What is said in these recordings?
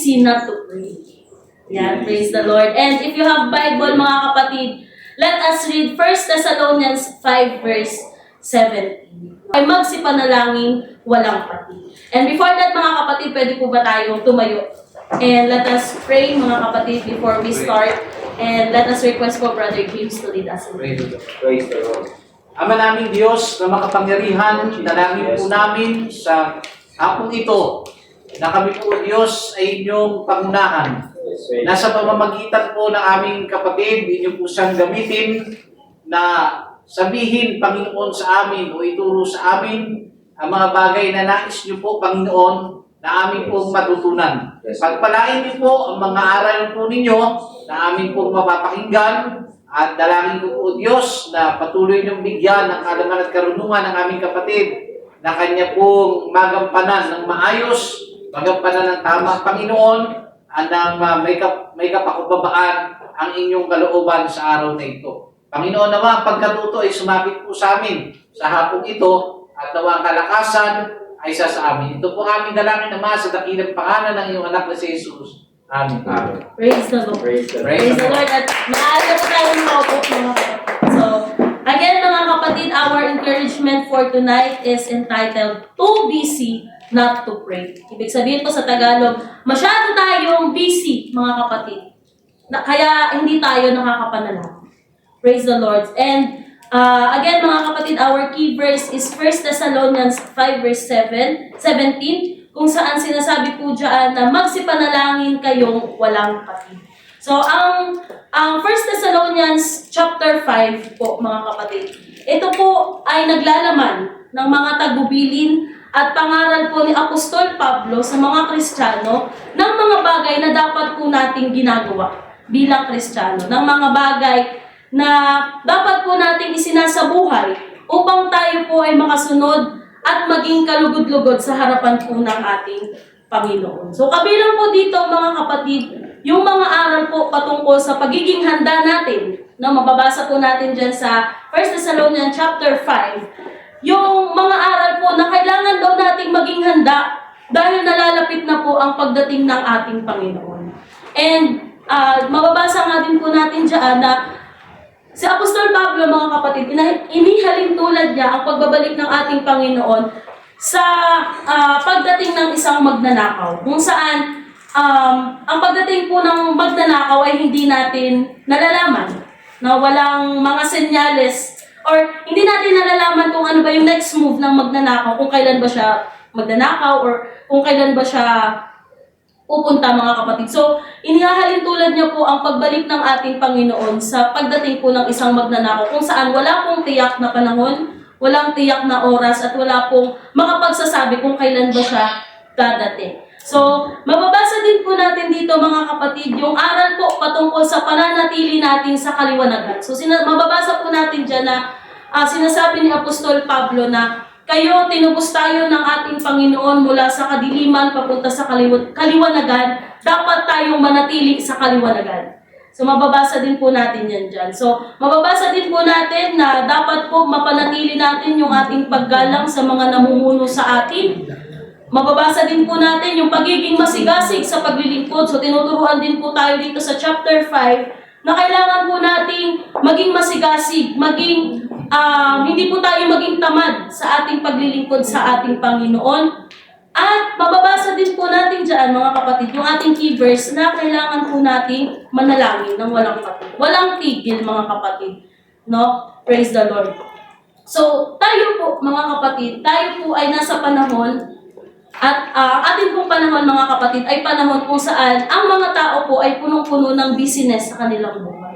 busy not to pray. Yan, praise the Lord. And if you have Bible, mga kapatid, let us read 1 Thessalonians 5 verse 17. Ay magsipanalangin walang pati. And before that, mga kapatid, pwede po ba tayong tumayo? And let us pray, mga kapatid, before we start. And let us request for Brother James to lead us in prayer. Praise the Lord. Ama naming Diyos na makapangyarihan, dalangin po namin sa hapong ito na kami po Diyos ay inyong pangunahan. Nasa pamamagitan po ng aming kapatid, inyo po siyang gamitin na sabihin, Panginoon, sa amin o ituro sa amin ang mga bagay na nais niyo po, Panginoon, na amin pong matutunan. Pagpalain niyo po ang mga aral po ninyo na amin pong mapapakinggan at dalangin ko po, Diyos, na patuloy niyong bigyan ng kaalaman at karunungan ng aming kapatid na kanya pong magampanan ng maayos, magampanan ng tama, Panginoon, at may kapakubabaan ang inyong kalooban sa araw na ito. Panginoon, nawa ang pagkatuto ay sumapit po sa amin sa hapong ito at nawa ang kalakasan ay sa amin. Ito po aming dalangin naman sa dakilang pangalan ng iyong anak na si Jesus. Amen. Praise the Lord. Praise the Lord. At maaga po tayong maupo, mga kapatid. So, again, mga kapatid, our encouragement for tonight is entitled, Too Busy Not to Pray. Ibig sabihin po sa Tagalog, masyado tayong busy, mga kapatid. Kaya hindi tayo nakakapanalangin. Praise the Lord. And again, mga kapatid, our key verse is 1 Thessalonians 5 verse 17, kung saan sinasabi po dyan na magsipanalangin kayong walang pati. So, ang 1 Thessalonians chapter 5 po, mga kapatid, ito po ay naglalaman ng mga tagubilin at pangaral po ni Apostol Pablo sa mga Kristiyano ng mga bagay na dapat po nating ginagawa bilang Kristiyano, ng mga bagay na dapat po nating isinasabuhay upang tayo po ay makasunod at maging kalugod-lugod sa harapan po ng ating Panginoon. So kabilang po dito, mga kapatid, yung mga aral po patungkol sa pagiging handa natin, no, mababasa po natin dyan sa 1 Thessalonians chapter 5, yung mga aral po na kailangan daw nating maging handa dahil nalalapit na po ang pagdating ng ating Panginoon. And mababasa nga din po natin dyan na si Apostol Pablo, mga kapatid, inihalin tulad niya ang pagbabalik ng ating Panginoon sa pagdating ng isang magnanakaw. Kung saan, ang pagdating po ng magnanakaw ay hindi natin nalalaman. Na walang mga senyales or hindi natin nalalaman kung ano ba yung next move ng magnanakaw, kung kailan ba siya magnanakaw or kung kailan ba siya pupunta, mga kapatid. So, inihahalin tulad niya po ang pagbalik ng ating Panginoon sa pagdating po ng isang magnanakaw kung saan wala pong tiyak na panahon, walang tiyak na oras, at wala pong makapagsasabi kung kailan ba siya dadating. So, mababasa din po natin dito, mga kapatid, yung aral po patungkol sa pananatili natin sa kaliwanagan. So, mababasa po natin dyan na sinasabi ni Apostol Pablo na kayo, tinubos tayo ng ating Panginoon mula sa kadiliman papunta sa kaliwanagan, dapat tayong manatili sa kaliwanagan. So, mababasa din po natin yan dyan. So, mababasa din po natin na dapat po mapanatili natin yung ating paggalang sa mga namumuno sa atin. Mababasa din po natin yung pagiging masigasig sa paglilingkod. So, tinuturuan din po tayo dito sa chapter 5 na kailangan po nating maging masigasig, hindi po tayo maging tamad sa ating paglilingkod sa ating Panginoon. At mababasa din po natin dyan, mga kapatid, yung ating key verse na kailangan po nating manalangin ng walang pati. Walang tigil, mga kapatid. No? Praise the Lord. So, tayo po, mga kapatid, tayo po ay nasa panahon at ating pong panahon, mga kapatid, ay panahon kung saan ang mga tao po ay punong-puno ng business sa kanilang buhay.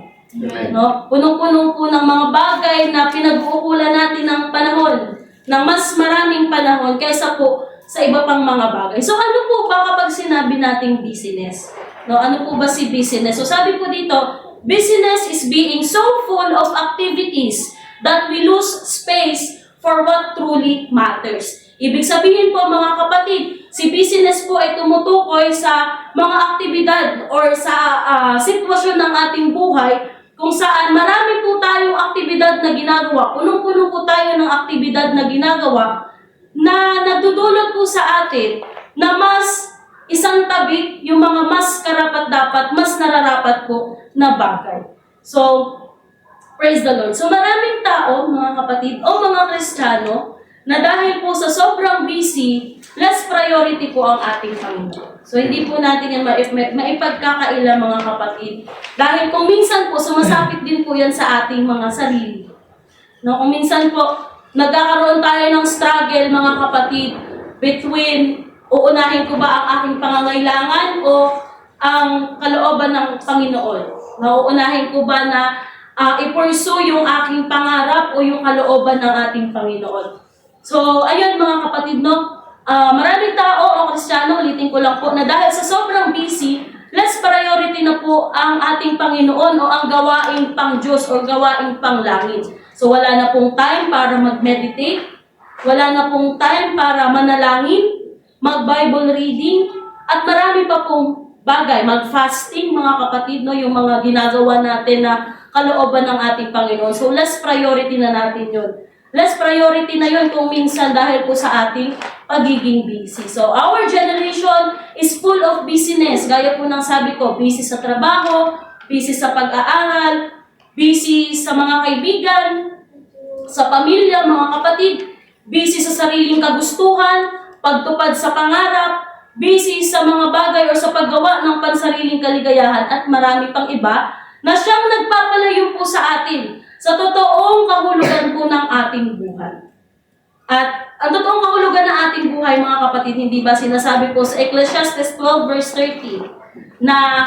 No? Punong-puno po ng mga bagay na pinag-uukulan natin ng panahon, ng mas maraming panahon kaysa po sa iba pang mga bagay. So ano po ba kapag sinabi nating business? No, ano po ba si business? So sabi po dito, business is being so full of activities that we lose space for what truly matters. Ibig sabihin po, mga kapatid, si business po ay tumutukoy sa mga aktibidad or sa sitwasyon ng ating buhay kung saan marami po tayong aktibidad na ginagawa, punong-puno po tayo ng aktibidad na ginagawa na nagdudulot po sa atin na mas isang tabi yung mga mas karapat-dapat, mas nararapat po na bagay. So, praise the Lord. So, maraming tao, mga kapatid, o mga Kristiyano, na dahil po sa sobrang busy, less priority po ang ating Panginoon. So, hindi po natin yan maipagkakaila, mga kapatid. Dahil kung minsan po, sumasapit din po yan sa ating mga sarili. No, kung minsan po, nagkakaroon tayo ng struggle, mga kapatid, between uunahin ko ba ang aking pangangailangan o ang kalooban ng Panginoon? Nauunahin ko ba na i-pursue yung aking pangarap o yung kalooban ng ating Panginoon? So, ayun mga kapatid, no? Maraming tao o Kristiyano, ulitin ko lang po, na dahil sa sobrang busy, less priority na po ang ating Panginoon o ang gawaing pang Diyos o gawaing pang langit. So, wala na pong time para mag-meditate, wala na pong time para manalangin, mag-Bible reading, at marami pa pong bagay, mag-fasting, mga kapatid, no, yung mga ginagawa natin na kalooban ng ating Panginoon. So, less priority na natin yun. Less priority na yun kung minsan dahil po sa ating pagiging busy. So, our generation is full of busyness. Gaya po ng sabi ko, busy sa trabaho, busy sa pag-aaral, busy sa mga kaibigan, sa pamilya, mga kapatid, busy sa sariling kagustuhan, pagtupad sa pangarap, busy sa mga bagay o sa paggawa ng pansariling kaligayahan at marami pang iba na siyang nagpapalayo po sa atin sa totoong kahulugan po ng ating buhay. At ang totoong kahulugan ng ating buhay, mga kapatid, hindi ba sinasabi po sa Ecclesiastes 12 verse 13 na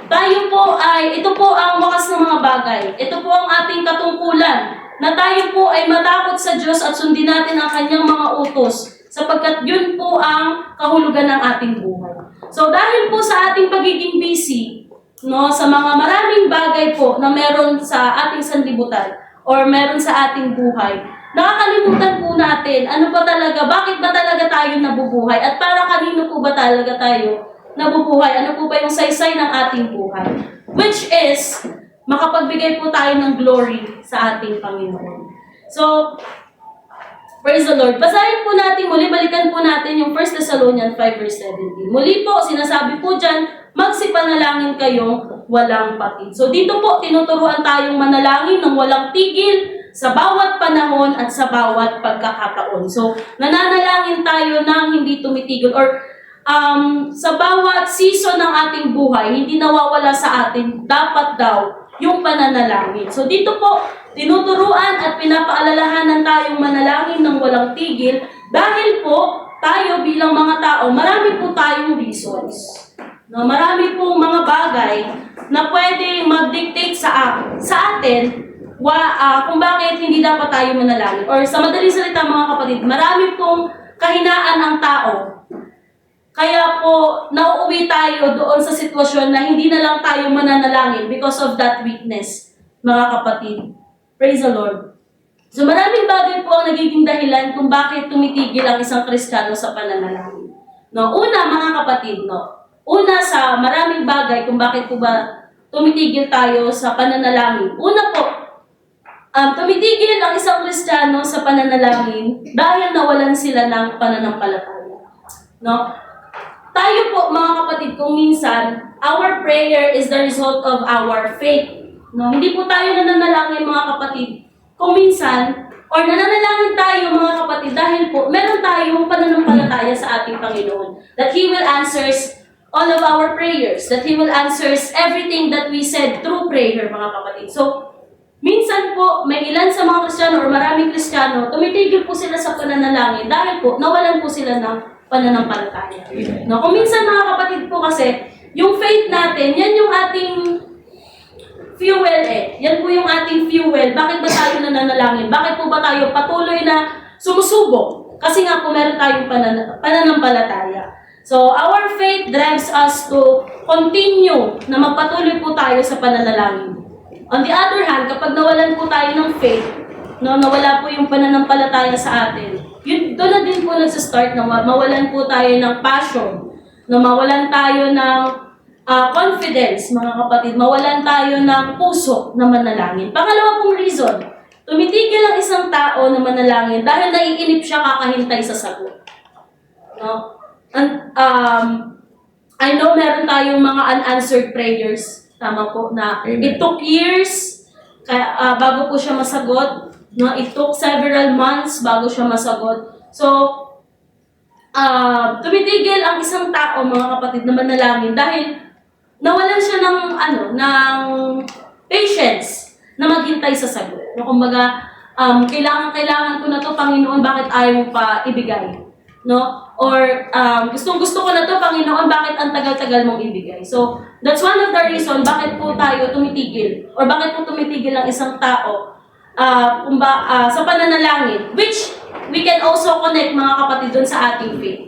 tayo po ay, ito po ang wakas ng mga bagay. Ito po ang ating katungkulan na tayo po ay matakot sa Diyos at sundin natin ang kanyang mga utos sapagkat yun po ang kahulugan ng ating buhay. So dahil po sa ating pagiging busy, no, sa mga maraming bagay po na meron sa ating sanlibutan or meron sa ating buhay, nakakalimutan po natin ano ba talaga, bakit ba talaga tayo nabubuhay at para kanino po ba talaga tayo nabubuhay, ano po ba yung saysay ng ating buhay, which is makapagbigay po tayo ng glory sa ating Panginoon. So, praise the Lord. Basahin po natin muli, balikan po natin yung 1 Thessalonians 5 verse 17. Muli po, sinasabi po dyan, magsipanalangin kayong walang patid. So dito po, tinuturuan tayong manalangin ng walang tigil sa bawat panahon at sa bawat pagkakataon. So, nananalangin tayo ng hindi tumitigil or sa bawat season ng ating buhay, hindi nawawala sa atin, dapat daw yung pananalangin. So dito po, tinuturuan at pinapaalalahanan tayong manalangin ng walang tigil dahil po tayo bilang mga tao, marami po tayong reasons. No, marami pong mga bagay na pwedeng mag-dictate sa atin kung bakit hindi dapat tayo manalangin. Or sa madaling salita mga kapatid, marami pong kahinaan ang tao. Kaya po, nauuwi tayo doon sa sitwasyon na hindi na lang tayo mananalangin because of that weakness, mga kapatid. Praise the Lord. So maraming bagay po ang nagiging dahilan kung bakit tumitigil ang isang Kristiyano sa pananalangin. No, una mga kapatid, una sa maraming bagay kung bakit po ba tumitigil tayo sa pananalangin. Una po, tumitigil ang isang Kristiyano sa pananalangin dahil nawalan sila ng pananampalataya. No? Tayo po, mga kapatid, kung minsan, our prayer is the result of our faith. No? Hindi po tayo nananalangin, mga kapatid, kung minsan, or nananalangin tayo, mga kapatid, dahil po, meron tayong pananampalataya sa ating Panginoon. That He will answers all of our prayers. That He will answers everything that we said through prayer, mga kapatid. So, minsan po, may ilan sa mga Kristiyano or maraming Kristiyano, tumitigil po sila sa pananalangin dahil po, nawalan po sila ng pananampalataya. No, kung minsan mga kapatid po kasi, yung faith natin, yan yung ating fuel Yan po yung ating fuel. Bakit ba tayo nananalangin? Bakit po ba tayo patuloy na sumusubok? Kasi nga po meron tayong pananampalataya. So, our faith drives us to continue na magpatuloy po tayo sa pananalangin. On the other hand, kapag nawalan po tayo ng faith, nawala po yung pananampalataya sa atin, doon na din po nagsa-start na mawalan po tayo ng passion, na mawalan tayo ng confidence, mga kapatid, mawalan tayo ng puso na manalangin. Pangalawa pong reason, tumitigil ang isang tao na manalangin dahil naiinip siya kakahintay sa sagot. No? I know meron tayong mga unanswered prayers. Tama po na Amen. it took years bago po siya masagot. No? It took several months bago siya masagot. So, tumitigil ang isang tao, mga kapatid, na manalangin dahil nawalan siya ng patience na maghintay sa sagot. No, kumbaga, kailangan ko na to, Panginoon, bakit ayaw mo pa ibigay? No? Or gusto ko na to, Panginoon, bakit ang tagal-tagal mong ibigay? So, that's one of the reason bakit po tayo tumitigil or bakit po tumitigil ang isang tao sa pananalangin, which we can also connect, mga kapatid, dun sa ating faith.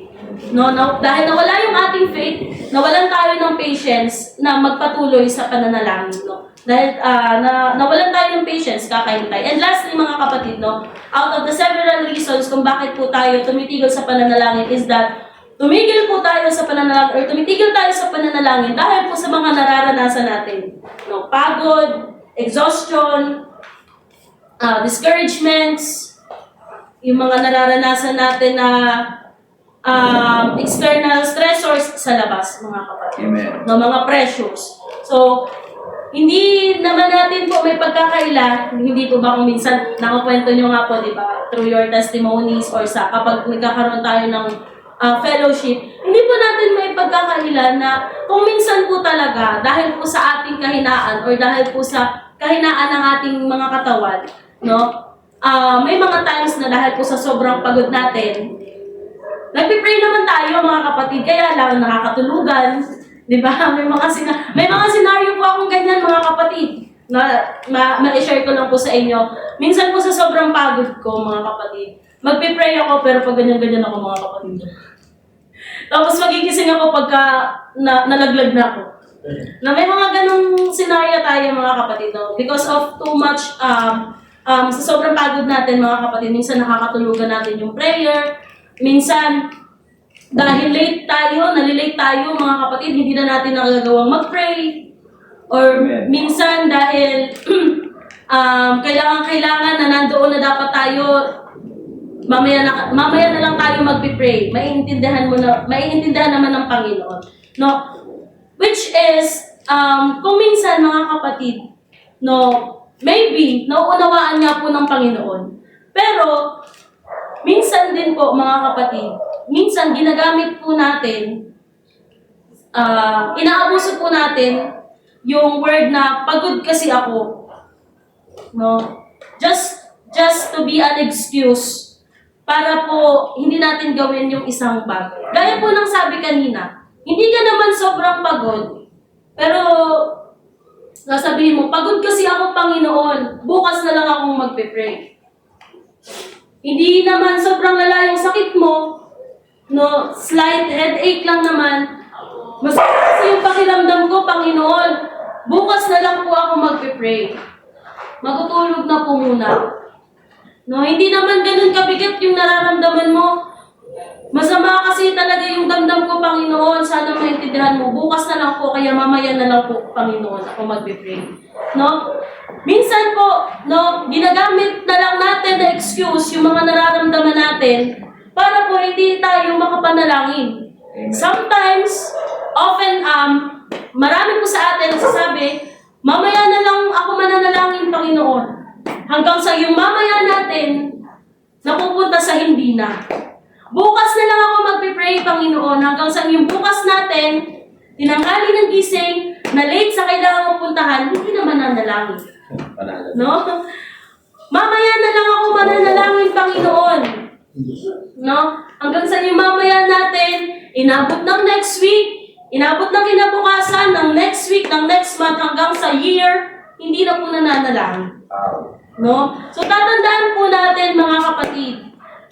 No, dahil nawala yung ating faith, nawalan tayo ng patience na magpatuloy sa pananalangin, no? Dahil nawalan tayo ng patience, kakahintay. And lastly, mga kapatid, no, out of the several reasons kung bakit po tayo tumitigil sa pananalangin is that tumigil po tayo sa pananalangin or tumitigil tayo sa pananalangin dahil po sa mga nararanasan natin. No, pagod, exhaustion, discouragements, yung mga nararanasan natin na external stressors sa labas, mga kapatid. Amen. No, mga pressures. So, hindi naman natin po may pagkakaila, hindi po ba kung minsan, nakakwento nyo nga po, di ba, through your testimonies or kapag nagkakaroon tayo ng fellowship, hindi po natin may pagkakaila na kung minsan po talaga, dahil po sa ating kahinaan or dahil po sa kahinaan ng ating mga katawan, no, may mga times na dahil po sa sobrang pagod natin, nagpipray naman tayo, mga kapatid, kaya lang nakakatulugan. Di ba? May mga senaryo po akong ganyan, mga kapatid, na ma-share ko lang po sa inyo. Minsan po sa sobrang pagod ko, mga kapatid, magpipray ako, pero pag ganyan-ganyan ako, mga kapatid. Tapos magigising ako pagka nalaglag na ako. Na may mga ganong senaryo tayo, mga kapatid, no? Because of too much, sa sobrang pagod natin, mga kapatid, minsan nakakatulugan natin yung prayer, minsan, dahil nalilate tayo, mga kapatid, hindi na natin nagagawang mag-pray. Or Amen. minsan dahil kailangan na nandoon na dapat tayo, mamaya na lang tayo magpipray. Maiintindihan naman ng Panginoon. No? Which is, kung minsan, mga kapatid, no, maybe, nauunawaan nga po ng Panginoon. Pero, minsan din po, mga kapatid, minsan ginagamit po natin, inaabuso po natin yung word na pagod kasi ako. No? Just to be an excuse para po hindi natin gawin yung isang bagay. Gaya po ng sabi kanina, hindi ka naman sobrang pagod, pero sasabihin mo, pagod kasi ako, Panginoon, bukas na lang akong magpe-pray. Hindi naman sobrang lala yung sakit mo, no, slight headache lang naman. Masakit kasi yung pakiramdam ko, Panginoon. Bukas na lang po ako magpe-pray. Matutulog na po muna. No, hindi naman ganun kabigat yung nararamdaman mo. Masama kasi talaga yung damdam ko, Panginoon. Sana maintindihan mo. Bukas na lang po, kaya mamaya na lang po, Panginoon, ako magpe-pray. No? Minsan po, no, ginagamit na lang natin na excuse yung mga nararamdaman natin para po hindi tayo makapanalangin. Amen. Sometimes, often, marami po sa atin nagsasabi, mamaya na lang ako mananalangin, Panginoon. Hanggang sa yung mamaya natin, napupunta sa hindi na. Bukas na lang ako magpipray, Panginoon. Hanggang sa yung bukas natin, tinanghali ng gising, na late sa kailangan puntahan, hindi naman nanalangin. No? Mamaya na lang ako mananalangin, Panginoon. No? Hanggang sa yung mamaya natin, inabot ng next week, inabot ng kinabukasan, ng next week, ng next month, hanggang sa year, hindi na po nananalangin. No? So tatandaan po natin, mga kapatid,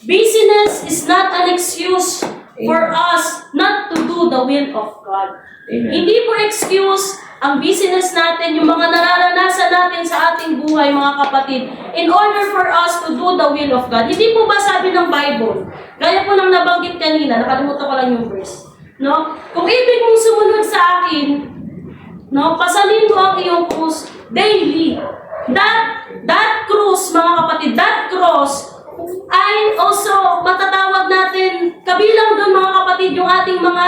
busyness is not an excuse for us not to do the will of God. Amen. Hindi po excuse ang busyness natin, yung mga nararanasan natin sa ating buhay, mga kapatid, in order for us to do the will of God. Hindi po ba sabi ng Bible, gaya po ng nabanggit kanina, nakalimutan ko lang yung verse, no? Kung ibig mong sumunod sa akin, no, pasalin mo ang iyong krus daily. That cross, mga kapatid, that cross, ay also matatawag natin, kabilang doon mga kapatid, yung ating mga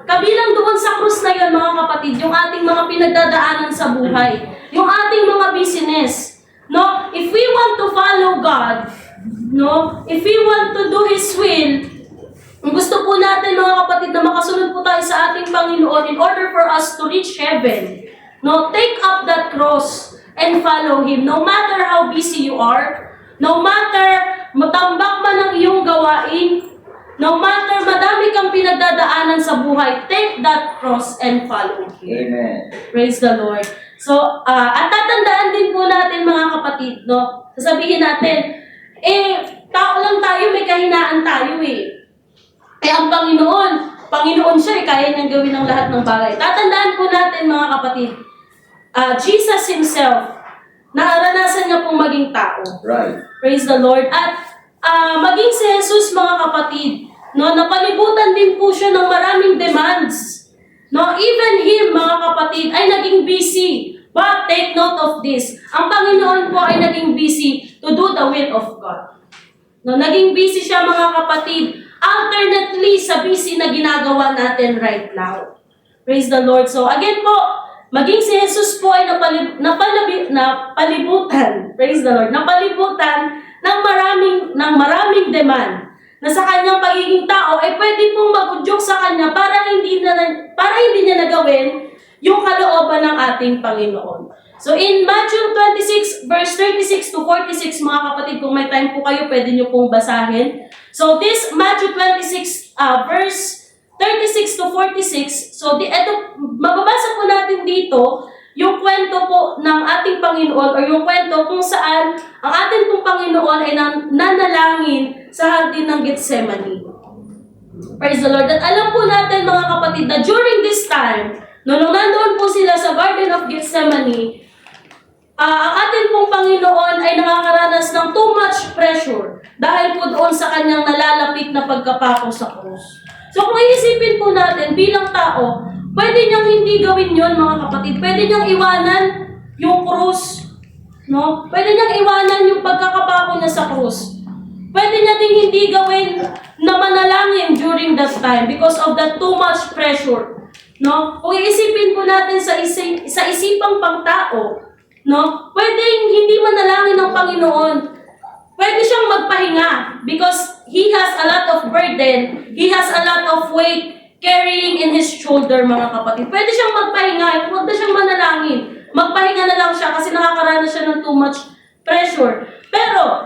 kabilang doon sa krus na yun mga kapatid, yung ating mga pinagdadaanan sa buhay, yung ating mga business. No? If we want to follow God, no? If we want to do His will, kung gusto po natin mga kapatid na makasunod po tayo sa ating Panginoon in order for us to reach heaven, no? Take up that cross and follow Him. No matter how busy you are, no matter matambak man ang iyong gawain, no matter madami kang pinagdadaanan sa buhay, take that cross and follow Him. Amen. Praise the Lord. So, at tatandaan din po natin mga kapatid, no? Sasabihin natin, tao lang tayo, may kahinaan tayo ang Panginoon siya, kaya niyang gawin ang lahat ng bagay. Tatandaan po natin mga kapatid, Jesus Himself, naranasan niya pong maging tao. Right. Praise the Lord. At maging si Jesus mga kapatid, no, napalibutan din po siya ng maraming demands. No, even Him mga kapatid ay naging busy. But take note of this, ang Panginoon po ay naging busy to do the will of God. No, naging busy siya mga kapatid, alternately sa busy na ginagawa natin right now. Praise the Lord. So again po, maging si Jesus po ay napalibutan, praise the Lord, napalibutan ng maraming demand na sa kanyang pagiging tao ay pwede pong mag-udyok sa kanya para hindi niya nagawin yung kalooban ng ating Panginoon. So in Matthew 26 verse 36 to 46 mga kapatid, kung may time po kayo, pwede niyo pong basahin. So this Matthew 26 verse 36 to 46, so mababasa po natin dito yung kwento po ng ating Panginoon, or yung kwento kung saan ang ating pong Panginoon ay nanalangin sa hardin ng Gethsemane. Praise the Lord. At alam po natin mga kapatid na during this time, nung nandoon po sila sa Garden of Gethsemane, ang ating pong Panginoon ay nakakaranas ng too much pressure dahil po doon sa kanyang nalalapit na pagkapako sa krus. So kung iisipin po natin bilang tao, pwede niyang hindi gawin yon mga kapatid. Pwede niyang iwanan yung krus. No? Pwede niyang iwanan yung pagkakapako niya sa krus. Pwede niya ding hindi gawin na manalangin during that time because of that too much pressure. No? Kung iisipin po natin sa isipang pangtao, no? Pwedeng hindi manalangin ng Panginoon. Pwede siyang magpahinga because He has a lot of burden, He has a lot of weight carrying in His shoulder, mga kapatid. Pwede siyang magpahinga, huwag na siyang manalangin. Magpahinga na lang siya kasi nakakaranas siya ng too much pressure. Pero,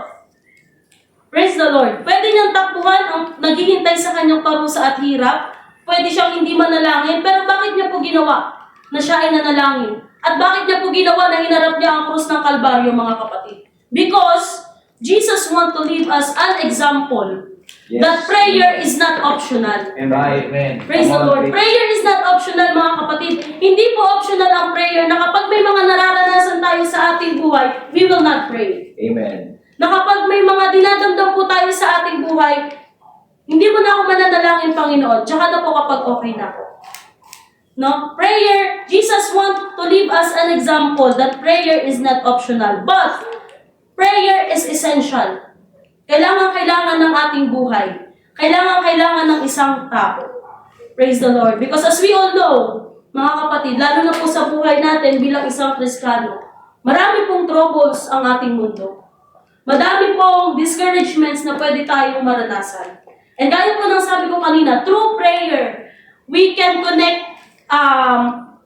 praise the Lord, pwede niyang takbuhan ang naghihintay sa kanyang parusa at hirap. Pwede siyang hindi manalangin, pero bakit niya po ginawa na siya ay nanalangin? At bakit niya po ginawa na hinarap niya ang krus ng Kalbaryo, mga kapatid? Because Jesus wants to leave us an example that prayer is not optional. Amen. Praise the Lord. Prayer is not optional, mga kapatid. Hindi po optional ang prayer na kapag may mga nararanasan tayo sa ating buhay, we will not pray. Amen. Na kapag may mga dinadamdam po tayo sa ating buhay, hindi mo na ako mananalangin, Panginoon. Tsaka na po kapag okay na ako. No? Prayer, Jesus wants to leave us an example that prayer is not optional. But, prayer is essential. Kailangan ng ating buhay. Kailangan ng isang tao. Praise the Lord. Because as we all know, mga kapatid, lalo na po sa buhay natin bilang isang Kristiyano, marami pong troubles ang ating mundo. Madami pong discouragements na pwede tayong maranasan. And gaya po ng sabi ko kanina, through prayer, we can connect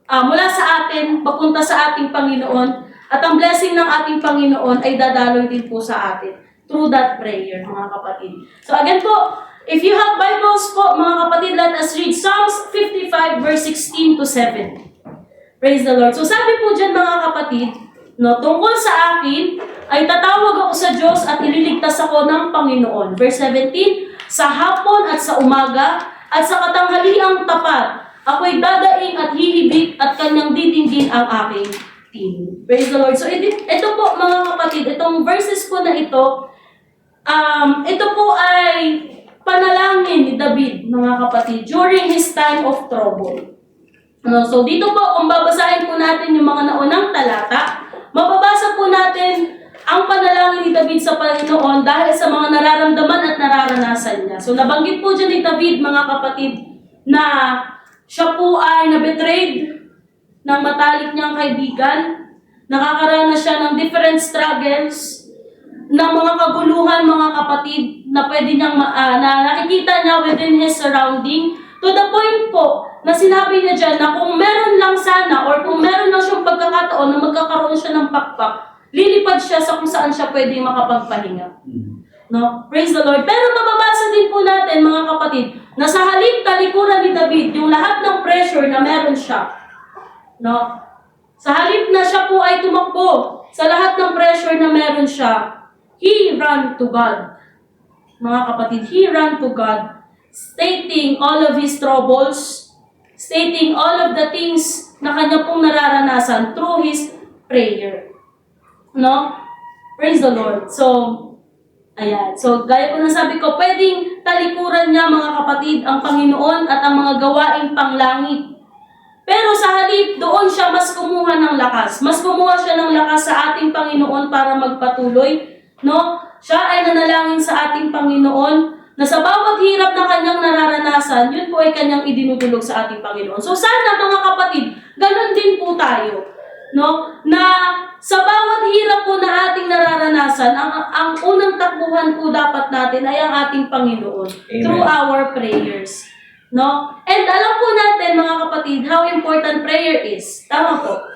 mula sa atin, papunta sa ating Panginoon, at ang blessing ng ating Panginoon ay dadaloy din po sa atin through that prayer, mga kapatid. So again po, if you have Bibles po, mga kapatid, let us read Psalms 55 verse 16 to 7. Praise the Lord. So sabi po dyan, mga kapatid, no, tungkol sa akin, ay tatawag ako sa Diyos at ililigtas ako ng Panginoon. Verse 17, sa hapon at sa umaga, at sa katanghaliang tapat, ako'y dadaing at hihibik at kanyang didinggin ang aking tinig. Praise the Lord. So ito po, mga kapatid, itong verses po na ito po ay panalangin ni David, mga kapatid, during his time of trouble. So dito po, kung babasahin po natin yung mga naunang talata, mababasa po natin ang panalangin ni David sa Panginoon dahil sa mga nararamdaman at nararanasan niya. So nabanggit po dyan ni David, mga kapatid, na siya po ay na-betrayed ng matalik niyang kaibigan. Nakakaranas siya ng different struggles, ng mga kaguluhan, mga kapatid, na pwede niyang na nakikita niya within his surrounding. To the point po na sinabi niya dyan na kung meron lang sana or kung meron lang siyang pagkakataon na magkakaroon siya ng pakpak, lilipad siya sa kung saan siya pwedeng makapagpahinga. No? Praise the Lord. Pero mababasa din po natin, mga kapatid, na sa halip talikuran ni David, yung lahat ng pressure na meron siya, no? Sa halip na siya po ay tumakbo sa lahat ng pressure na meron siya, he ran to God. Mga kapatid, he ran to God, stating all of his troubles, stating all of the things na kanya pong nararanasan through his prayer. No? Praise the Lord. So, ayan. So, gaya po na sabi ko, pwedeng talikuran niya, mga kapatid, ang Panginoon at ang mga gawaing panglangit. Pero sa halip, doon siya mas kumuha ng lakas. Mas kumuha siya ng lakas sa ating Panginoon para magpatuloy. No? Siya ay nanalangin sa ating Panginoon na sa bawat hirap na kanyang nararanasan, yun po ay kanyang idinudulog sa ating Panginoon. So sana, mga kapatid, ganun din po tayo. No? Na sa bawat hirap po na ating nararanasan, ang unang takbuhan po dapat natin ay ang ating Panginoon. Amen. Through our prayers. No? And alam po natin, mga kapatid, how important prayer is. Tama po.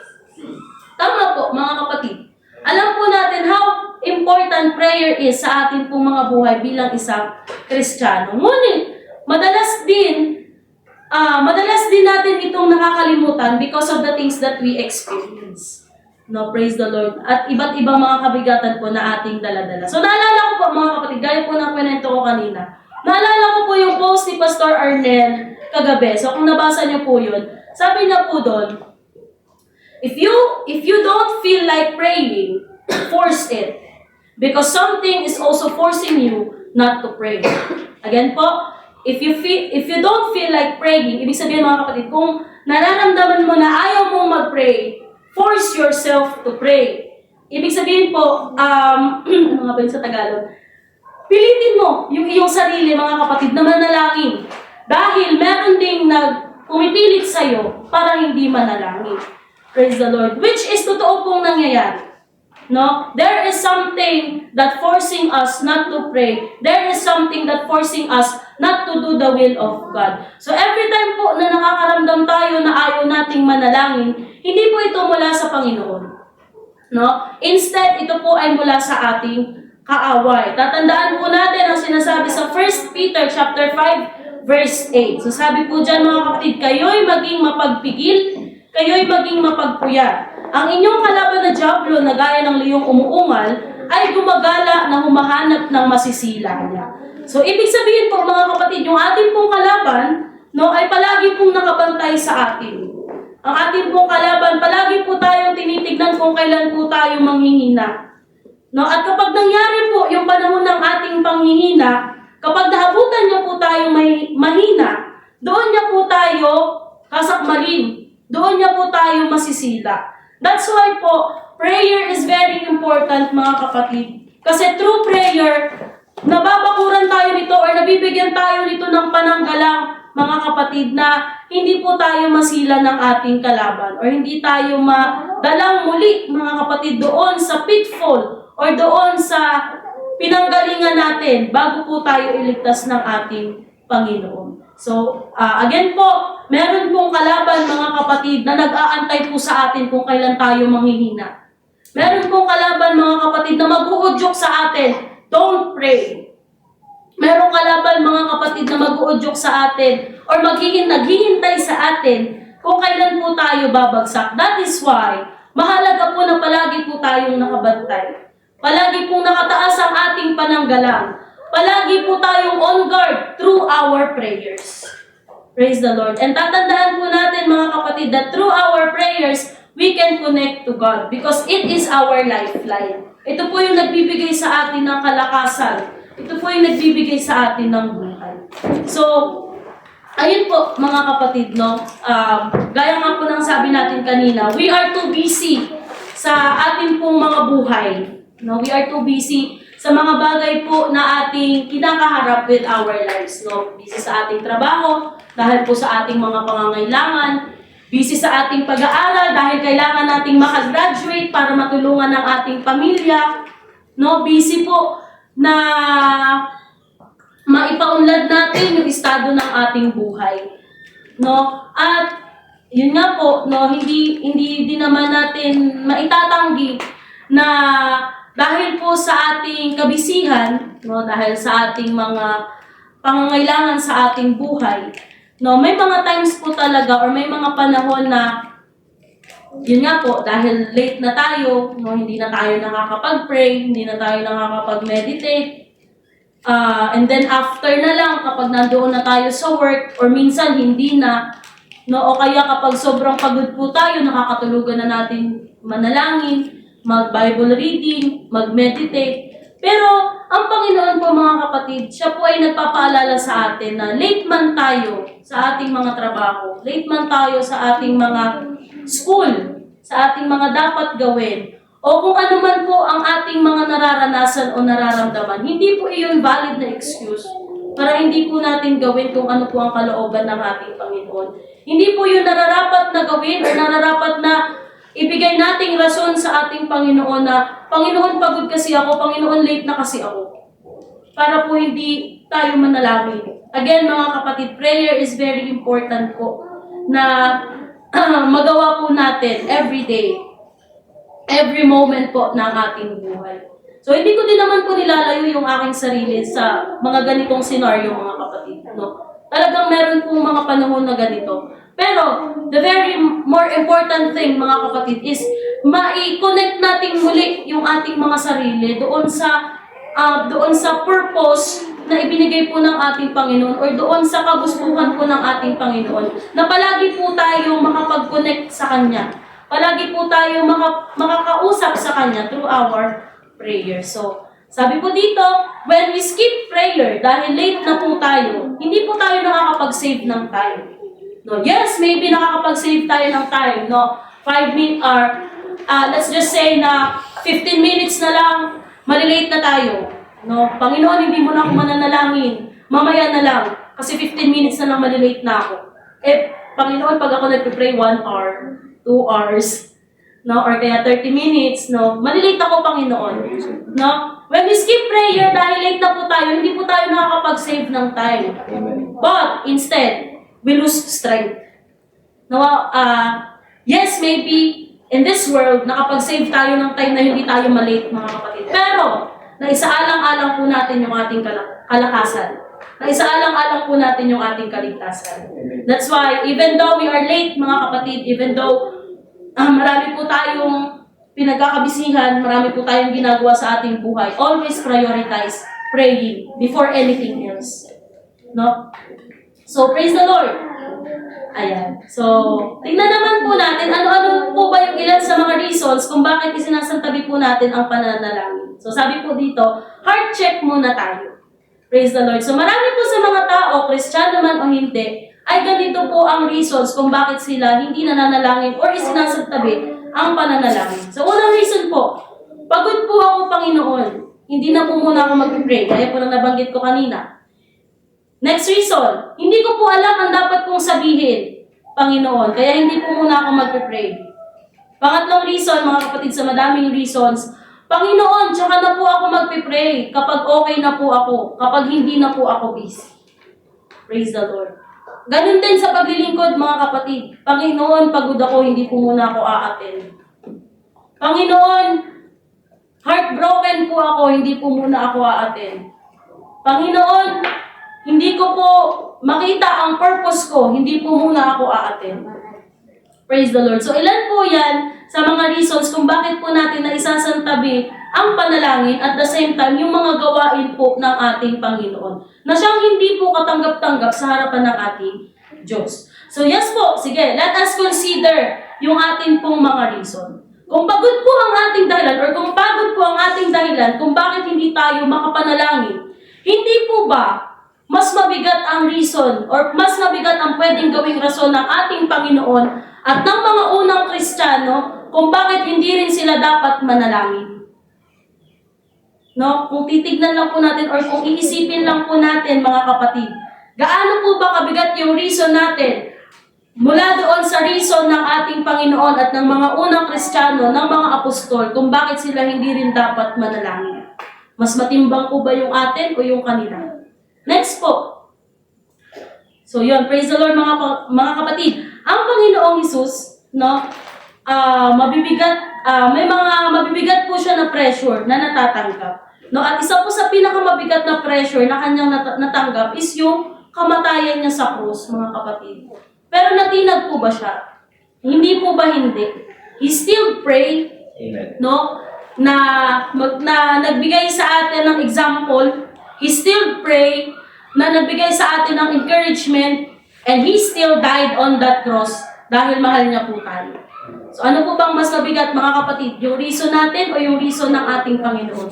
Tama po, mga kapatid. Alam po natin how important prayer is sa ating pong mga buhay bilang isang Kristiyano. Ngunit, madalas din natin itong nakakalimutan because of the things that we experience. No, praise the Lord. At iba't ibang mga kabigatan po na ating daladala. So, naalala ko po, mga kapatid, gaya po ng kwento ko kanina, naalala ko po yung post ni Pastor Arnel kagabi. So, kung nabasa niyo po yun, sabi niya po doon, if you don't feel like praying, force it. Because something is also forcing you not to pray. Again po, if you don't feel like praying, ibig sabihin, mga kapatid, kung nararamdaman mo na ayaw mong mag-pray, force yourself to pray. Ibig sabihin po, ano nga ba yun sa Tagalog? Pilitin mo yung iyong sarili, mga kapatid, na manalangin. Dahil meron ding pumipilit sa'yo para hindi manalangin. Praise the Lord. Which is totoo pong nangyayari. No? There is something that forcing us not to pray. There is something that forcing us not to do the will of God. So every time po na nakakaramdam tayo na ayaw nating manalangin, hindi po ito mula sa Panginoon. No? Instead, ito po ay mula sa ating kaaway. Tatandaan po natin ang sinasabi sa 1 Peter chapter 5 verse 8. So sabi po dyan, mga kapatid, kayo'y maging mapagpigil, kayo'y maging mapagpuyat. Ang inyong kalaban na dyablo na gaya ng liyong umuungal ay gumagala na humahanap ng masisila niya. So ibig sabihin po, mga kapatid, yung ating pong kalaban, no, ay palagi pong nakabantay sa atin. Ang ating pong kalaban, palagi po tayong tinitignan kung kailan po tayo manghihina. No, at kapag nangyari po yung panahon ng ating panghihina, kapag nahabutan niya po tayong mahina, doon niya po tayo kasakmalin. Doon niya po tayo masisila. That's why po, prayer is very important, mga kapatid. Kasi through prayer, nababakuran tayo nito or nabibigyan tayo nito ng pananggalang, mga kapatid, na hindi po tayo masila ng ating kalaban or hindi tayo madalang muli, mga kapatid, doon sa pitfall or doon sa pinanggalingan natin bago po tayo iligtas ng ating Panginoon. So, again po, meron pong kalaban, mga kapatid, na nag-aantay po sa atin kung kailan tayo manghihina. Meron pong kalaban, mga kapatid, na mag-uudyok sa atin, don't pray. Meron kalaban, mga kapatid, na mag-uudyok sa atin or naghihintay sa atin kung kailan po tayo babagsak. That is why, mahalaga po na palagi po tayong nakabantay. Palagi pong nakataas ang ating pananggalang. Palagi po tayong on guard through our prayers. Praise the Lord. And tatandaan po natin, mga kapatid, that through our prayers, we can connect to God because it is our lifeline. Ito po yung nagbibigay sa atin ng kalakasan. Ito po yung nagbibigay sa atin ng buhay. So, ayun po, mga kapatid, no? Gaya nga po ng sabi natin kanina, we are too busy sa ating pong mga buhay. No, we are too busy sa mga bagay po na ating kinakaharap with our lives. No, busy sa ating trabaho dahil po sa ating mga pangangailangan, busy sa ating pag-aaral dahil kailangan nating makagraduate para matulungan ang ating pamilya. No, busy po na maipaunlad natin yung estado ng ating buhay. No, at yun nga po, no, hindi din naman natin maitatanggi na dahil po sa ating kabisihan, no, dahil sa ating mga pangangailangan sa ating buhay, no, may mga times po talaga or may mga panahon na yun nga po, dahil late na tayo, no, hindi na tayo nakakapag-pray, hindi na tayo nakakapag-meditate, and then after na lang kapag nandoon na tayo sa work or minsan hindi na, no, o kaya kapag sobrang pagod po tayo, nakakatulugan na natin manalangin, mag-Bible reading, mag-meditate. Pero ang Panginoon po mga kapatid, siya po ay nagpapaalala sa atin na late man tayo sa ating mga trabaho, late man tayo sa ating mga school, sa ating mga dapat gawin, o kung ano man po ang ating mga nararanasan o nararamdaman, hindi po iyon valid na excuse para hindi po natin gawin kung ano po ang kalooban ng ating Panginoon. Hindi po yun nararapat na gawin o nararapat na ibigay nating rason sa ating Panginoon na, Panginoon, pagod kasi ako, Panginoon, late na kasi ako. Para po hindi tayo manalangin. Again, mga kapatid, prayer is very important po na magawa po natin every day, every moment po ng ating buhay. So, hindi ko din naman po nilalayo yung aking sarili sa mga ganitong senaryo, mga kapatid. No? Talagang meron pong mga panahon na ganito. Pero, the very more important thing, mga kapatid, is mai-connect natin muli yung ating mga sarili doon sa purpose na ibinigay po ng ating Panginoon or doon sa kagustuhan po ng ating Panginoon na palagi po tayo makapag-connect sa Kanya. Palagi po tayo makakausap sa Kanya through our prayer. So, sabi po dito, when we skip prayer dahil late na po tayo, hindi po tayo nakakapag-save ng time. No, yes, maybe nakakapag-save tayo ng time, no? 5 minutes or let's just say na 15 minutes na lang, malilate na tayo. No, Panginoon, hindi mo na ako mananalangin. Mamaya na lang kasi 15 minutes na lang malilate na ako. Panginoon, pag ako nagpe-pray 1 hour, 2 hours, no, or kaya 30 minutes, no, malilate ako, Panginoon. No? When we skip prayer dahil late na po tayo, hindi po tayo nakakapag-save ng time. But instead, we lose strength. No, yes, maybe in this world, nakapag-save tayo ng time na hindi tayo malate, mga kapatid. Pero, naisaalang-alang po natin yung ating kalakasan. Naisaalang-alang po natin yung ating kaligtasan. That's why, even though we are late, mga kapatid, even though marami po tayong pinagkakabisihan, marami po tayong ginagawa sa ating buhay, always prioritize praying before anything else. No? So, praise the Lord. Ayan. So, tingnan naman po natin, ano-ano po ba yung ilan sa mga reasons kung bakit isinasantabi po natin ang pananalangin. So, sabi po dito, heart check muna tayo. Praise the Lord. So, marami po sa mga tao, Kristiyano man o hindi, ay ganito po ang reasons kung bakit sila hindi nananalangin or isinasantabi ang pananalangin. So, unang reason po, pagod po ako, Panginoon. Hindi na po muna ako mag-pray. Kaya po nang nabanggit ko kanina. Next reason, hindi ko po alam ang dapat kong sabihin, Panginoon, kaya hindi po muna ako mag-pray. Pangatlong reason, mga kapatid, sa madaming reasons, Panginoon, tsaka na po ako mag-pray kapag okay na po ako, kapag hindi na po ako busy. Praise the Lord. Ganun din sa paglilingkod, mga kapatid. Panginoon, pagod ako, hindi po muna ako a-attend. Panginoon, heartbroken po ako, hindi po muna ako a-attend. Panginoon, hindi ko po makita ang purpose ko, hindi po muna ako a-attend. Praise the Lord. So, ilan po yan sa mga reasons kung bakit po natin naisasantabi ang panalangin at the same time, yung mga gawain po ng ating Panginoon na siyang hindi po katanggap-tanggap sa harapan ng ating Diyos. So, yes po, sige, let us consider yung ating pong mga reason. Kung pagod po ang ating dahilan or kung pagod po ang ating dahilan kung bakit hindi tayo makapanalangin, hindi po ba mas mabigat ang reason or mas mabigat ang pwedeng gawing rason ng ating Panginoon at ng mga unang Kristiyano kung bakit hindi rin sila dapat manalangin? no? Kung titignan lang po natin or kung iisipin lang po natin, mga kapatid, gaano po ba kabigat yung reason natin mula doon sa reason ng ating Panginoon at ng mga unang Kristiyano, ng mga apostol, kung bakit sila hindi rin dapat manalangin? Mas matimbang po ba yung atin o yung kanila? Next po. So yun, praise the Lord mga kapatid. Ang Panginoong Hesus, no, may mga mabibigat po siya na pressure na natatanggap. No, at isa po sa pinakamabigat na pressure na kanyang natanggap is yung kamatayan niya sa krus, mga kapatid. Pero natinag po ba siya? Hindi po ba hindi? He still prayed, Amen. no? Na nagbigay sa atin ng example. He still prayed, na nagbigay sa atin ng encouragement, and He still died on that cross dahil mahal niya po tayo. So ano po bang mas mabigat, mga kapatid? Yung reason natin o yung reason ng ating Panginoon?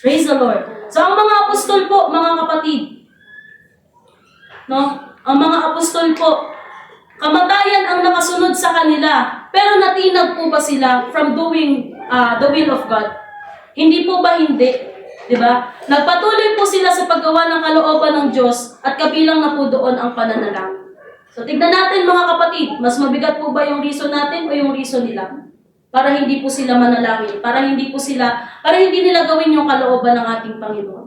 Praise the Lord. So ang mga apostol po, mga kapatid, no? Ang mga apostol po, kamatayan ang nakasunod sa kanila, pero natinag po ba sila from doing the will of God? Hindi po ba hindi? Diba? Nagpatuloy po sila sa paggawa ng kalooban ng Diyos at kabilang na po doon ang pananalangin. So tignan natin, mga kapatid, mas mabigat po ba yung reason natin o yung reason nila? Para hindi po sila manalangin, para hindi nila gawin yung kalooban ng ating Panginoon.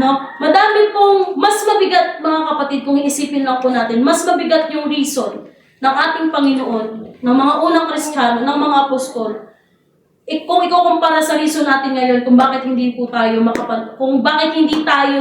No? Madami pong mas mabigat, mga kapatid, kung iisipin lang po natin, mas mabigat yung reason ng ating Panginoon, ng mga unang Kristiyano, ng mga apostol. Kung ikukumpara sa reason natin ngayon kung bakit hindi tayo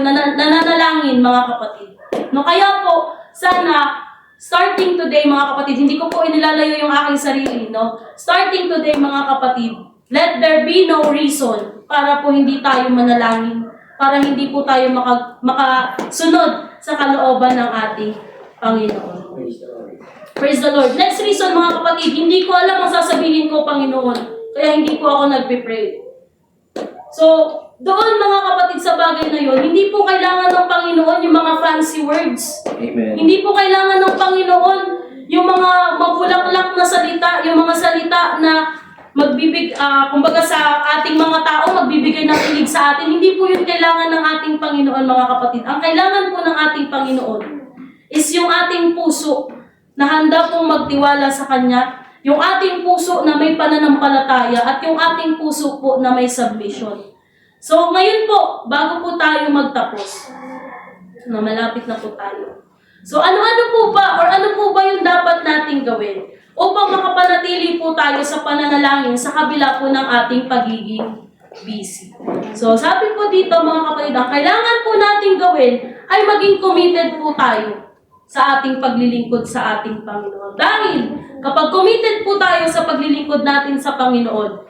nananalangin, mga kapatid. No, kaya po, sana starting today, mga kapatid, hindi ko po inilalayo yung aking sarili, no? Starting today, mga kapatid, let there be no reason para po hindi tayo manalangin, para hindi po tayo makasunod sa kalooban ng ating Panginoon. Praise the Lord. Next reason, mga kapatid, hindi ko alam ang sasabihin ko, Panginoon, kaya hindi po ako nagpe-pray. So, doon, mga kapatid, sa bagay na yun, hindi po kailangan ng Panginoon yung mga fancy words. Amen. Hindi po kailangan ng Panginoon yung mga mabulaklak na salita, yung mga salita na kumbaga sa ating mga tao, magbibigay ng kilig sa atin. Hindi po yun kailangan ng ating Panginoon, mga kapatid. Ang kailangan po ng ating Panginoon is yung ating puso na handa pong magtiwala sa Kanya, yung ating puso na may pananampalataya, at yung ating puso po na may submission. So, ngayon po, bago po tayo magtapos, malapit na po tayo. So, ano-ano po ba, or ano po ba yung dapat nating gawin upang makapanatili po tayo sa pananalangin sa kabila po ng ating pagiging busy? So, sabi po dito, mga kapatid, ang kailangan po nating gawin ay maging committed po tayo sa ating paglilingkod sa ating Panginoon. Dahil, kapag committed po tayo sa paglilingkod natin sa Panginoon,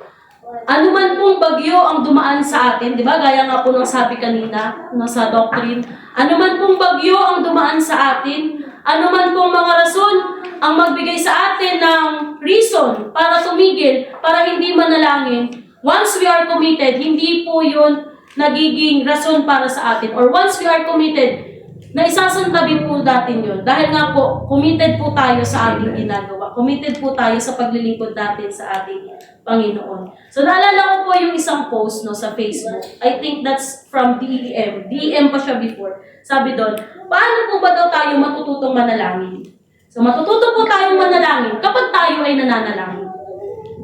anuman pong bagyo ang dumaan sa atin, di ba? Gaya nga po ng sabi kanina, sa doctrine, anuman pong bagyo ang dumaan sa atin, anuman pong mga rason ang magbigay sa atin ng reason para tumigil, para hindi manalangin, once we are committed, hindi po yun nagiging rason para sa atin. Or once we are committed, na isasantabi po natin yun. Dahil nga po, committed po tayo sa ating ginagawa. Committed po tayo sa paglilingkod natin sa ating Panginoon. So, naalala ko po yung isang post sa Facebook. I think that's from DEM. DEM pa siya before. Sabi doon, paano po ba daw tayo matututong manalangin? So, matututo po tayong manalangin kapag tayo ay nananalangin.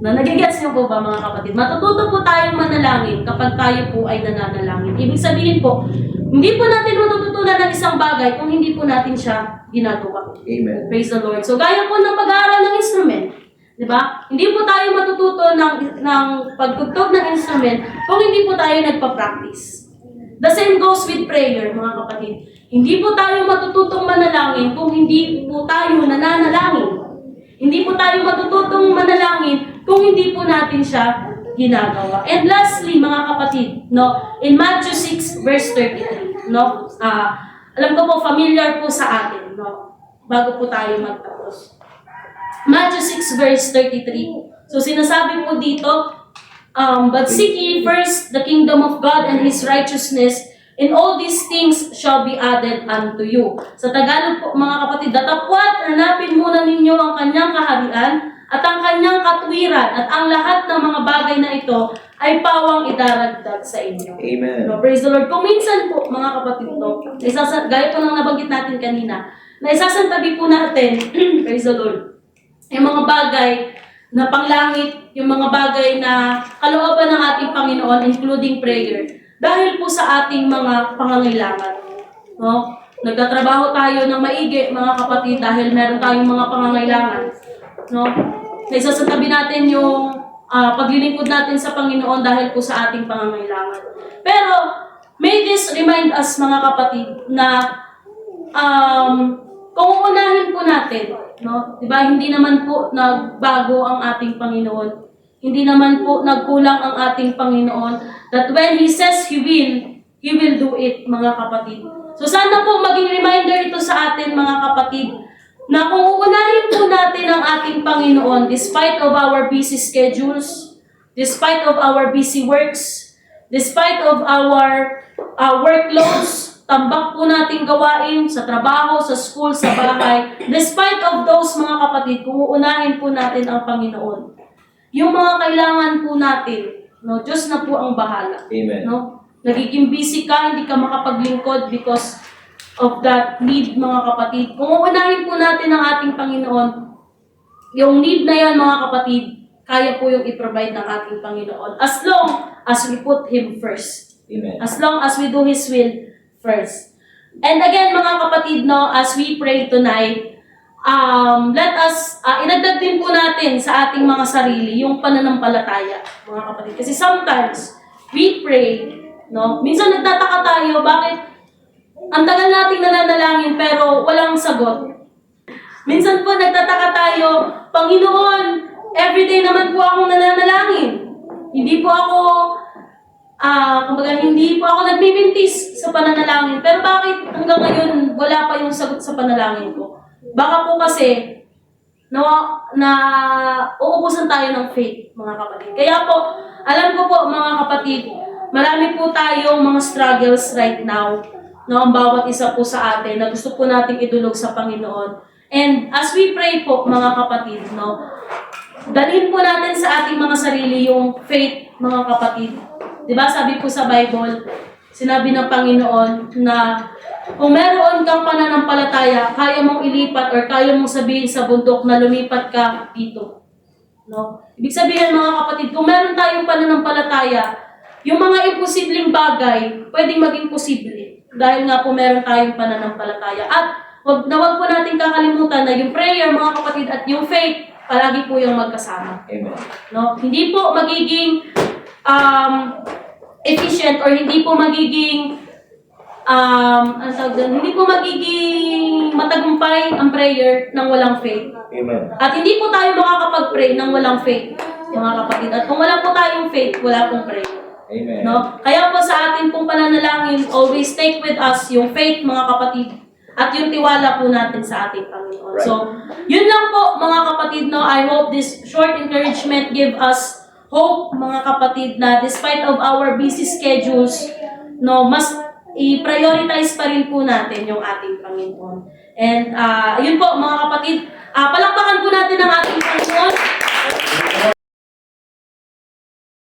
Nagigets niyo po ba, mga kapatid? Matututo po tayong manalangin kapag tayo po ay nananalangin. Ibig sabihin po, hindi po natin matututunan ng isang bagay kung hindi po natin siya ginagawa. Amen. Praise the Lord. So, gaya po ng pag-aaral ng instrument, di ba? Hindi po tayo matututo ng pagtugtog ng instrument kung hindi po tayo nagpa-practice. The same goes with prayer, mga kapatid. Hindi po tayo matututong manalangin kung hindi po tayo nananalangin. Hindi po tayo matututong manalangin kung hindi po natin siya ginagawa. And lastly, mga kapatid, in Matthew 6 verse 33, alam ko po, familiar po sa atin, bago po tayo magtapos. Matthew 6 verse 33. So, sinasabi po dito, but seek ye first the kingdom of God and His righteousness, and all these things shall be added unto you. Sa Tagalog po, mga kapatid, datapwat, hanapin muna ninyo ang kanyang kaharian at ang kanyang katwiran at ang lahat ng mga bagay na ito ay pawang idaragdag sa inyo. Amen. No, praise the Lord. Kung minsan po, mga kapatid ko, gaya po lang nabanggit natin kanina, na isasantabi po natin, praise the Lord, yung mga bagay na panglangit, yung mga bagay na kalooban ng ating Panginoon, including prayer, dahil po sa ating mga pangangailangan. No? Nagtatrabaho tayo ng maigi, mga kapatid, dahil meron tayong mga pangangailangan. No? Naisasantabi natin yung paglilingkod natin sa Panginoon dahil po sa ating pangangailangan. Pero, may this remind us, mga kapatid, na kung uunahin po natin, no? Diba, hindi naman po nagbago ang ating Panginoon. Hindi naman po nagkulang ang ating Panginoon. That when He says He will do it, mga kapatid. So sana po maging reminder ito sa atin, mga kapatid, na kung uunahin po natin ang ating Panginoon, despite of our busy schedules, despite of our busy works, despite of our workloads, tambak po nating gawain sa trabaho, sa school, sa bahay, despite of those, mga kapatid, kung uunahin po natin ang Panginoon, yung mga kailangan po natin, no, Diyos na po ang bahala. Amen. No? Nagiging busy ka, hindi ka makapaglingkod because of that need, mga kapatid. Kung uunahin po natin ang ating Panginoon, yung need na yan, mga kapatid, kaya po yung i-provide ng ating Panginoon. As long as we put Him first. Amen. As long as we do His will first. And again, mga kapatid, no, as we pray tonight, let us, inagdag din po natin sa ating mga sarili yung pananampalataya, mga kapatid. Kasi sometimes, we pray, no, minsan nagtataka tayo, bakit ang tagal nating nananalangin pero walang sagot. Minsan po nagtataka tayo, Panginoon, everyday naman po akong nananalangin. Hindi po ako, hindi po ako nagmimintis sa pananalangin. Pero bakit hanggang ngayon wala pa yung sagot sa panalangin ko? Baka po kasi uubusan tayo ng faith, mga kapatid. Kaya po, alam ko po, mga kapatid, marami po tayong mga struggles right now, no, ang bawat isa po sa atin na gusto po nating idulog sa Panginoon. And as we pray po, mga kapatid, no, dalhin po natin sa ating mga sarili yung faith, mga kapatid. Diba, sabi po sa Bible, sinabi ng Panginoon na kung meron kang pananampalataya, kaya mong ilipat or kaya mong sabihin sa bundok na lumipat ka dito. No? Ibig sabihin, mga kapatid, kung meron tayong pananampalataya, yung mga imposibleng bagay, pwedeng maging posible. Dahil nga po meron tayong pananampalataya. At wag po natin kakalimutan na yung prayer, mga kapatid, at yung faith, palagi po yung magkasama. Amen. No? Hindi po magiging efficient or hindi po magiging hindi po magiging matagumpay ang prayer ng walang faith. Amen. At hindi po tayo makakapag-pray ng walang faith, mga kapatid. At kung wala po tayong faith, wala pong prayer. Amen. No? Kaya po sa atin pong pananalangin, always take with us yung faith, mga kapatid, at yung tiwala po natin sa ating Panginoon. Right. So, yun lang po, mga kapatid, no? I hope this short encouragement give us hope, mga kapatid, na despite of our busy schedules, no, mas i-prioritize pa rin po natin yung ating Panginoon. And yun po, mga kapatid, palakpakan po natin ang ating Panginoon.